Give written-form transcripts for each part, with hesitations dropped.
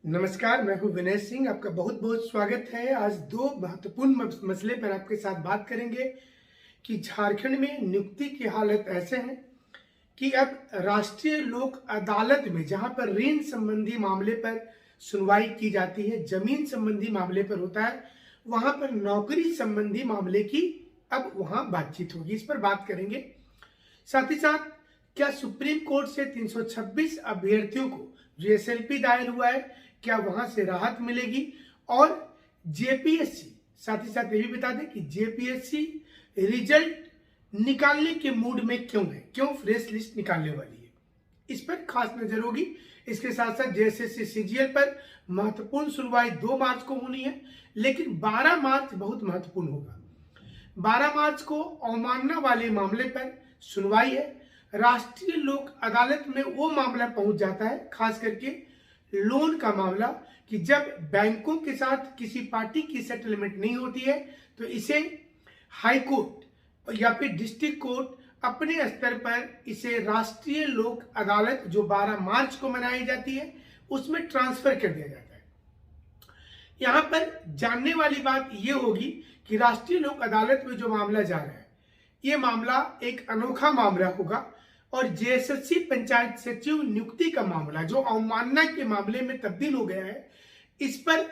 नमस्कार, मैं हूं विनय सिंह। आपका बहुत बहुत स्वागत है। आज दो महत्वपूर्ण मसले पर आपके साथ बात करेंगे कि झारखंड में नियुक्ति की हालत ऐसे है कि अब राष्ट्रीय लोक अदालत में जहां पर ऋण संबंधी मामले पर सुनवाई की जाती है, जमीन संबंधी मामले पर होता है, वहां पर नौकरी संबंधी मामले की अब वहां बातचीत होगी। इस पर बात करेंगे। साथ ही साथ क्या सुप्रीम कोर्ट से 326 अभ्यर्थियों को जो एसएलपी दायर हुआ है, क्या वहां से राहत मिलेगी? और जेपीएससी, साथ ही साथ ये भी बता दें कि जेपीएससी रिजल्ट निकालने के मूड में क्यों है, क्यों फ्रेश लिस्ट निकालने वाली है, इस पर खास नजर होगी। इसके साथ साथ जेएसएससी सीजीएल पर महत्वपूर्ण सुनवाई 2 मार्च को होनी है, लेकिन 12 मार्च बहुत महत्वपूर्ण होगा। 12 मार्च को अवमानना वाले मामले पर सुनवाई है। राष्ट्रीय लोक अदालत में वो मामला पहुंच जाता है, खास करके लोन का मामला, कि जब बैंकों के साथ किसी पार्टी की सेटलमेंट नहीं होती है तो इसे हाई कोर्ट या फिर डिस्ट्रिक्ट कोर्ट अपने स्तर पर इसे राष्ट्रीय लोक अदालत जो 12 मार्च को मनाई जाती है उसमें ट्रांसफर कर दिया जाता है। यहां पर जानने वाली बात यह होगी कि राष्ट्रीय लोक अदालत में जो मामला जा रहा है, ये मामला एक अनोखा मामला होगा। और जेएसएससी पंचायत सचिव नियुक्ति का मामला जो अवमानना के मामले में तब्दील हो गया है, इस पर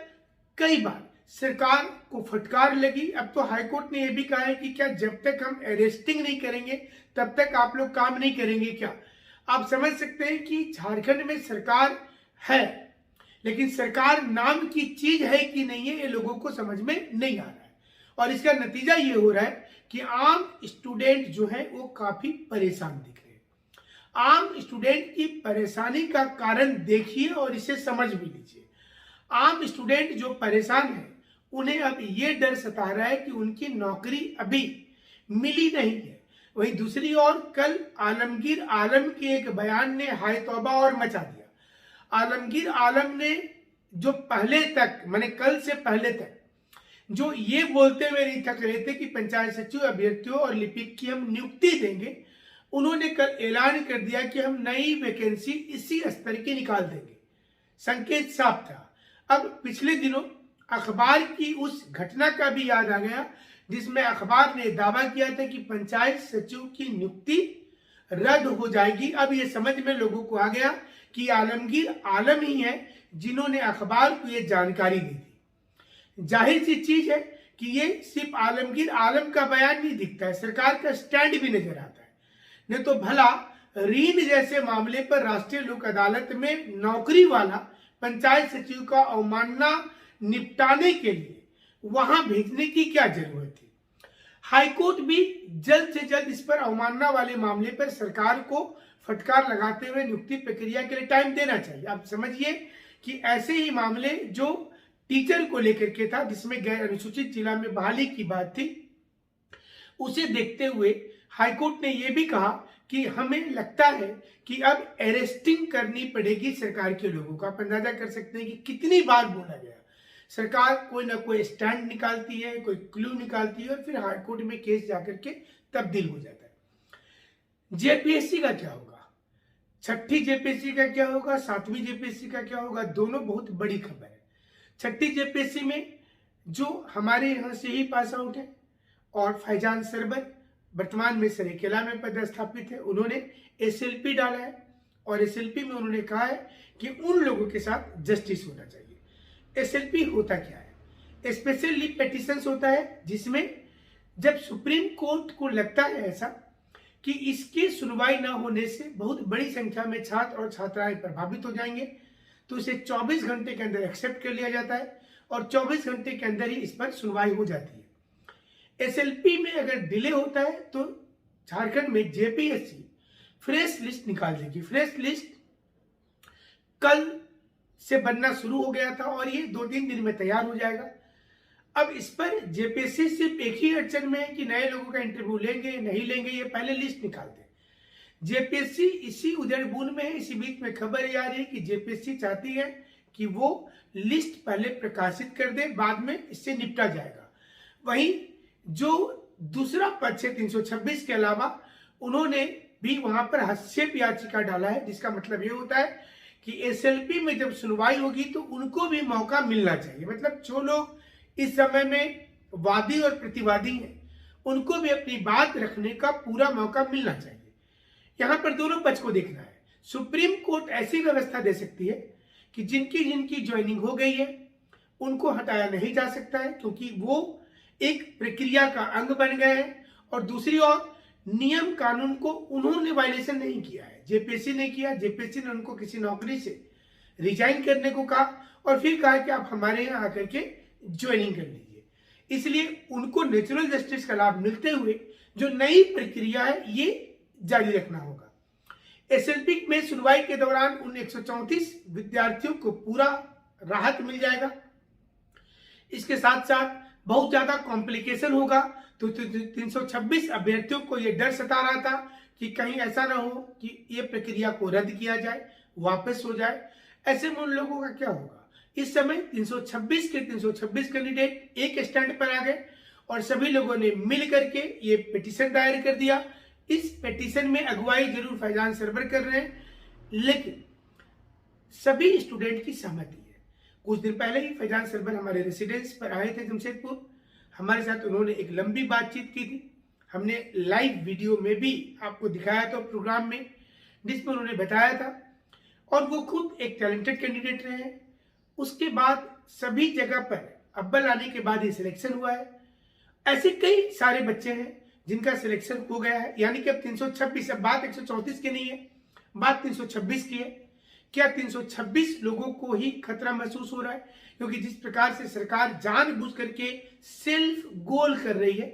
कई बार सरकार को फटकार लगी। अब तो हाईकोर्ट ने यह भी कहा है कि क्या जब तक हम अरेस्टिंग नहीं करेंगे तब तक आप लोग काम नहीं करेंगे क्या? आप समझ सकते हैं कि झारखंड में सरकार है, लेकिन सरकार नाम की चीज है कि नहीं है, ये लोगों को समझ में नहीं आ रहा है। और इसका नतीजा ये हो रहा है कि आम स्टूडेंट जो है वो काफी परेशान दिख रहे हैं। आम स्टूडेंट की परेशानी का कारण देखिए और इसे समझ भी लीजिए। आम स्टूडेंट जो परेशान है, उन्हें अब ये डर सता रहा है कि उनकी नौकरी अभी मिली नहीं है। वहीं दूसरी ओर कल आलमगीर आलम के एक बयान ने हाय तौबा और मचा दिया। आलमगीर आलम ने जो पहले तक, माने कल से पहले तक जो ये बोलते हुए नहीं थक रहे थे कि पंचायत सचिव अभ्यर्थियों और लिपिक की हम नियुक्ति देंगे, उन्होंने कल ऐलान कर दिया कि हम नई वैकेंसी इसी स्तर की निकाल देंगे। संकेत साफ था। अब पिछले दिनों अखबार की उस घटना का भी याद आ गया जिसमें अखबार ने दावा किया था कि पंचायत सचिव की नियुक्ति रद्द हो जाएगी। अब ये समझ में लोगों को आ गया कि आलमगीर आलम ही है जिन्होंने अखबार को यह जानकारी दी थी। जाहिर सी चीज है कि ये सिर्फ आलमगीर आलम का बयान नहीं दिखता है, सरकार का स्टैंड भी नजर आता है। नहीं तो भला ऋण जैसे मामले पर राष्ट्रीय लोक अदालत में नौकरी वाला पंचायत सचिव का अवमानना निपटाने के लिए वहां भेजने की क्या जरूरत थी? हाईकोर्ट भी जल्द से जल्द इस पर अवमानना वाले मामले पर सरकार को फटकार लगाते हुए नियुक्ति प्रक्रिया के लिए टाइम देना चाहिए। आप समझिए कि ऐसे ही मामले जो टीचर को लेकर के था, जिसमें गैर अनुसूचित जिला में बहाली की बात थी, उसे देखते हुए हाईकोर्ट ने यह भी कहा कि हमें लगता है कि अब अरेस्टिंग करनी पड़ेगी सरकार के लोगों का। आप अंदाजा कर सकते हैं कि कितनी बार बोला गया। सरकार कोई ना कोई स्टैंड निकालती है, कोई क्लू निकालती है और फिर हाईकोर्ट में केस जाकर के तब्दील हो जाता है। जेपीएससी का क्या होगा? छठी जेपीएससी का क्या होगा? 7वीं जेपीएससी का क्या होगा? दोनों बहुत बड़ी खबर है। छठी जेपीएससी में जो हमारे यहाँ से ही पास आउट है और फैजान सरबर वर्तमान में सरेकेला में पदस्थापित है, उन्होंने एसएलपी डाला है और एसएलपी में उन्होंने कहा है कि उन लोगों के साथ जस्टिस होना चाहिए। एसएलपी होता क्या है? स्पेशल लीव पेटिशंस होता है, जिसमें जब सुप्रीम कोर्ट को लगता है ऐसा कि इसकी सुनवाई न होने से बहुत बड़ी संख्या में छात्र और छात्राएं प्रभावित हो जाएंगे, तो इसे 24 घंटे के अंदर एक्सेप्ट कर लिया जाता है और 24 घंटे के अंदर ही इस पर सुनवाई हो जाती है। एसएलपी में अगर डिले होता है तो झारखंड में जेपीएससी फ्रेश लिस्ट निकाल देगी। फ्रेश लिस्ट कल से बनना शुरू हो गया था और ये 2-3 दिन में तैयार हो जाएगा। अब इस पर जेपीएससी सिर्फ एक ही अड़चन में है कि नए लोगों का इंटरव्यू लेंगे नहीं लेंगे, ये पहले लिस्ट निकाल दे। जेपीएससी इसी उधेड़-बुन में है। इसी बीच में खबर ये आ रही है कि जेपीएससी चाहती है कि वो लिस्ट पहले प्रकाशित कर दे, बाद में इससे निपटा जाएगा। वहीं जो दूसरा पक्ष है 326 के अलावा, उन्होंने भी वहां पर हस्तक्षेप याचिका डाला है, जिसका मतलब ये होता है कि एसएलपी में जब सुनवाई होगी तो उनको भी मौका मिलना चाहिए। मतलब जो लोग इस समय में वादी और प्रतिवादी हैं उनको भी अपनी बात रखने का पूरा मौका मिलना चाहिए। यहाँ पर दोनों पक्ष को देखना है। सुप्रीम कोर्ट ऐसी व्यवस्था दे सकती है कि जिनकी जिनकी ज्वाइनिंग हो गई है उनको हटाया नहीं जा सकता है, क्योंकि वो एक प्रक्रिया का अंग बन गए हैं। और दूसरी ओर नियम कानून को उन्होंने वायलेशन नहीं किया है, जेपीएससी ने किया। जेपीएससी ने उनको किसी नौकरी से रिजाइन करने को कहा और फिर कहा कि आप हमारे यहाँ आकर के ज्वाइनिंग कर लीजिए। इसलिए उनको नेचुरल जस्टिस का लाभ मिलते हुए जो नई प्रक्रिया है ये जारी रखना होगा। एसएलपी में सुनवाई के दौरान उन 134 विद्यार्थियों को पूरा राहत मिल जाएगा। इसके साथ साथ बहुत ज्यादा कॉम्प्लिकेशन होगा तो 326 अभ्यर्थियों को यह डर सता रहा था कि कहीं ऐसा ना हो कि ये प्रक्रिया को रद्द किया जाए, वापस हो जाए। ऐसे में उन लोगों का क्या होगा? इस समय 326 के 326 कैंडिडेट एक स्टैंड पर आ गए और सभी लोगों ने मिल करके ये पिटीशन दायर कर दिया। इस पिटीशन में अगुवाई जरूर फैजान सरवर कर रहे हैं, लेकिन सभी स्टूडेंट की सहमति है। कुछ दिन पहले ही फैजान सरवर हमारे रेसिडेंस पर आए थे जमशेदपुर। हमारे साथ उन्होंने एक लंबी बातचीत की थी। हमने लाइव वीडियो में भी आपको दिखाया था प्रोग्राम में, जिसमें उन्होंने बताया था। और वो खुद एक टैलेंटेड कैंडिडेट रहे हैं। उसके बाद सभी जगह पर अव्वल आने के बाद ही सिलेक्शन हुआ है। ऐसे कई सारे बच्चे हैं जिनका सिलेक्शन हो गया है। यानी कि अब 326, अब बात 134 की नहीं है, बात 326 की है। क्या 326 लोगों को ही खतरा महसूस हो रहा है? क्योंकि जिस प्रकार से सरकार जानबूझ करके सेल्फ गोल कर रही है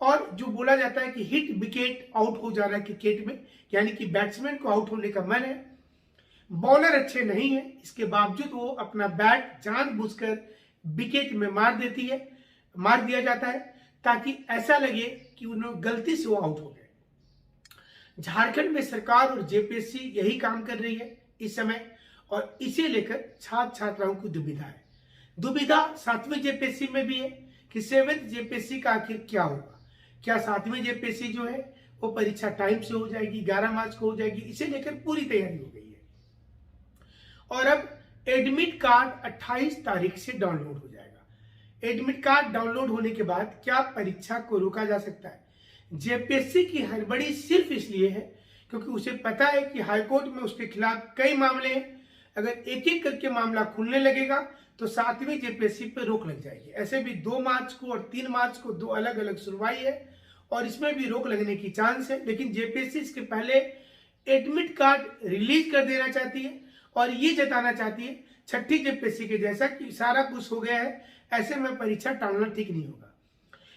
और जो बोला जाता है कि हिट विकेट आउट हो जा रहा है क्रिकेट में, यानी कि बैट्समैन को आउट होने का मन है, बॉलर अच्छे नहीं है, इसके बावजूद वो अपना बैट जानबूझकर विकेट में मार दिया जाता है ताकि ऐसा लगे कि उन्होंने गलती से वो आउट हो गए। झारखंड में सरकार और जेपीएससी यही काम कर रही है इस समय, और इसे लेकर छात्र छात्राओं की दुविधा है। दुविधा 7वीं जेपीएससी में भी है कि 7th जेपीएससी का आखिर क्या होगा। क्या 7वीं जेपीएससी जो है वो परीक्षा टाइम से हो जाएगी, 11 मार्च को हो जाएगी? इसे लेकर पूरी तैयारी हो गई है। और अब एडमिट कार्ड 28 तारीख से डाउनलोड हो जाएगा। एडमिट कार्ड डाउनलोड होने के बाद क्या परीक्षा को रोका जा सकता है? जेपीएससी की हड़बड़ी सिर्फ इसलिए है क्योंकि उसे पता है कि हाईकोर्ट में उसके खिलाफ कई मामले हैं। अगर एक एक करके मामला खुलने लगेगा तो 7वीं जेपीएससी पे रोक लग जाएगी। ऐसे भी 2 मार्च को और 3 मार्च को 2 अलग अलग सुनवाई है और इसमें भी रोक लगने की चांस है। लेकिन जेपीएससी इसके पहले एडमिट कार्ड रिलीज कर देना चाहती है और ये जताना चाहती है 6ठी जेपीएससी के जैसा कि सारा कुछ हो गया है, ऐसे में परीक्षा टालना ठीक नहीं होगा।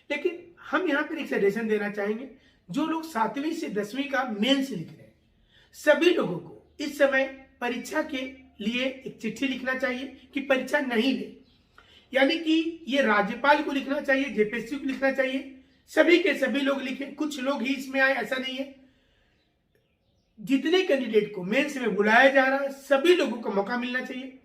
लेकिन हम यहाँ पर एक सजेशन देना चाहेंगे, जो लोग 7वीं से 10वीं का मेंस लिख रहे हैं, सभी लोगों को इस समय परीक्षा के लिए एक चिट्ठी लिखना चाहिए कि परीक्षा नहीं ले। यानी कि ये राज्यपाल को लिखना चाहिए, जेपीएससी को लिखना चाहिए, सभी के सभी लोग लिखें। कुछ लोग ही इसमें आए ऐसा नहीं है। जितने कैंडिडेट को मेंस में बुलाया जा रहा है सभी लोगों को मौका मिलना चाहिए।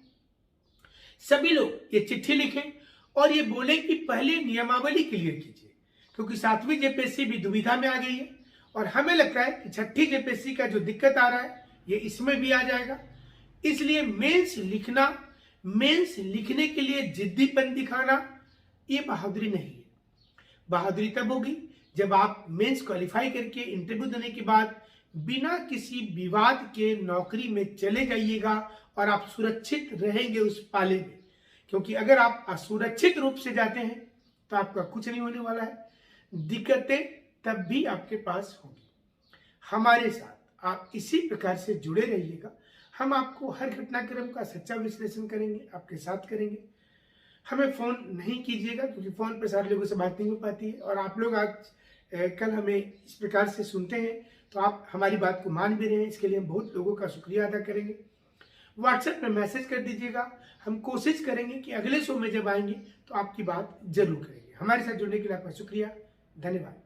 सभी लोग ये चिट्ठी लिखें और ये बोले कि पहले नियमावली क्लियर कीजिए, क्योंकि 7वीं जेपीएससी भी दुविधा में आ गई है और हमें लगता है कि 6ठी जेपीएससी का जो दिक्कत आ रहा है ये इसमें भी आ जाएगा। इसलिए मेंस लिखने के लिए जिद्दीपन दिखाना ये बहादुरी नहीं है। बहादुरी तब होगी जब आप मेंस क्वालिफाई करके इंटरव्यू देने के बाद बिना किसी विवाद के नौकरी में चले जाइएगा और आप सुरक्षित रहेंगे उस पाले में। क्योंकि अगर आप असुरक्षित रूप से जाते हैं तो आपका कुछ नहीं होने वाला है। दिक्कतें तब भी आपके पास होगी। हमारे साथ आप इसी प्रकार से जुड़े रहिएगा। हम आपको हर घटनाक्रम का सच्चा विश्लेषण करेंगे, आपके साथ करेंगे। हमें फ़ोन नहीं कीजिएगा क्योंकि फ़ोन पर सारे लोगों से बात नहीं हो पाती है और आप लोग आज कल हमें इस प्रकार से सुनते हैं तो आप हमारी बात को मान भी रहे हैं। इसके लिए हम बहुत लोगों का शुक्रिया अदा करेंगे। व्हाट्सएप में मैसेज कर दीजिएगा। हम कोशिश करेंगे कि अगले शो में जब आएंगे तो आपकी बात जरूर करेंगे। हमारे साथ जुड़ने के लिए आपका शुक्रिया, धन्यवाद।